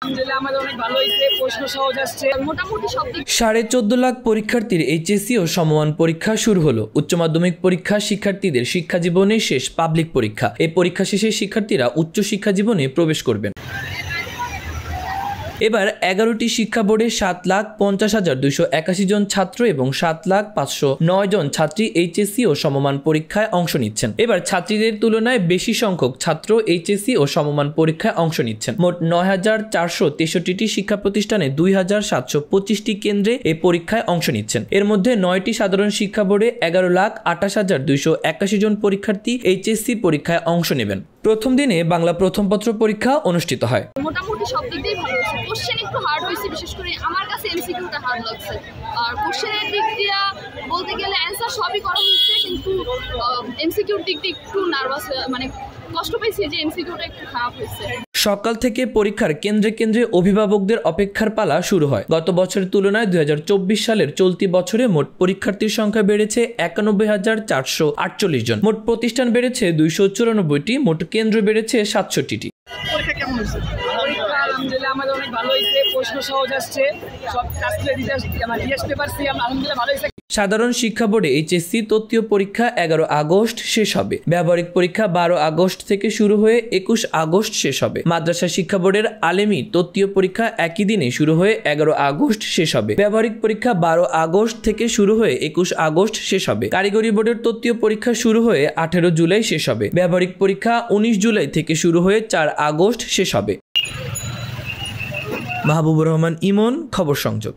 14.5 লাখ পরীক্ষার্থীর এইচএসসি ও সমমান পরীক্ষা শুরু হলো। উচ্চ মাধ্যমিক পরীক্ষা শিক্ষার্থীদের শিক্ষা জীবনের শেষ পাবলিক পরীক্ষা। এই পরীক্ষা শেষে শিক্ষার্থীরা উচ্চ শিক্ষা জীবনে প্রবেশ করবেন। এবার 11টি শিক্ষা বোর্ডে 7,50,281 জন ছাত্র এবং 7,509 জন ছাত্রী এইচএসসি ও সমমান পরীক্ষায় অংশ নিচ্ছেন। এবার ছাত্রীদের তুলনায় বেশি সংখ্যক ছাত্র এইচএসসি ও সমমান পরীক্ষায় অংশ নিচ্ছেন। মোট 9,463টি শিক্ষা প্রতিষ্ঠানে 2,725টি কেন্দ্রে এই পরীক্ষায় অংশ নিচ্ছেন। এর মধ্যে 9টি সাধারণ শিক্ষা বোর্ডে 11,28,281 জন পরীক্ষার্থী এইচএসসি পরীক্ষায় অংশ নেবেন। প্রথম দিনে বাংলা প্রথম পত্র পরীক্ষা অনুষ্ঠিত হয়। মোটামুটি সব দিক দিয়েই ভালো হয়েছে। কোশ্চেন একটু হার্ড হয়েছে, বিশেষ করে আমার কাছে এমসিকিউটা হার্ড লাগছে। আর কোশ্চেনের দিক দিয়ে বলতে গেলে অ্যান্সার সবই করা হয়েছে, কিন্তু এমসিকিউর দিক দিয়ে একটু নার্ভাস, মানে কষ্ট পেয়েছি যে এমসিকিউটা একটু খারাপ হয়েছে। সকাল থেকে পরীক্ষার কেন্দ্রে কেন্দ্রে অভিভাবকদের অপেক্ষার পালা শুরু হয়। গত বছরের তুলনায় 2024 সালের চলতি বছরে মোট পরীক্ষার্থীর সংখ্যা বেড়েছে 91,448 জন। মোট প্রতিষ্ঠান বেড়েছে 294টি, মোট কেন্দ্র বেড়েছে 67টি। আলহামদুলিল্লাহ আমাদের অনেক ভালো হয়েছে, প্রশ্ন সহজ আসছে, সব কাজগুলো দিতে পারছি, আলহামদুলিল্লাহ ভালো হয়েছে। সাধারণ শিক্ষা বোর্ডে এইচএসসি তৃতীয় পরীক্ষা 11 আগস্ট শেষ হবে। ব্যবহারিক পরীক্ষা 12 আগস্ট থেকে শুরু হয়ে 21 আগস্ট শেষ হবে। মাদ্রাসা শিক্ষা বোর্ডের আলেমি তৃতীয় পরীক্ষা একই দিনে শুরু হয়ে 11 আগস্ট শেষ হবে। ব্যবহারিক পরীক্ষা 12 আগস্ট থেকে শুরু হয়ে 21 আগস্ট শেষ হবে। কারিগরি বোর্ডের তৃতীয় পরীক্ষা শুরু হয়ে 18 জুলাই শেষ হবে। ব্যবহারিক পরীক্ষা 19 জুলাই থেকে শুরু হয়ে 4 আগস্ট শেষ হবে। মাহবুবুর রহমান ইমন, খবর সংযোগ।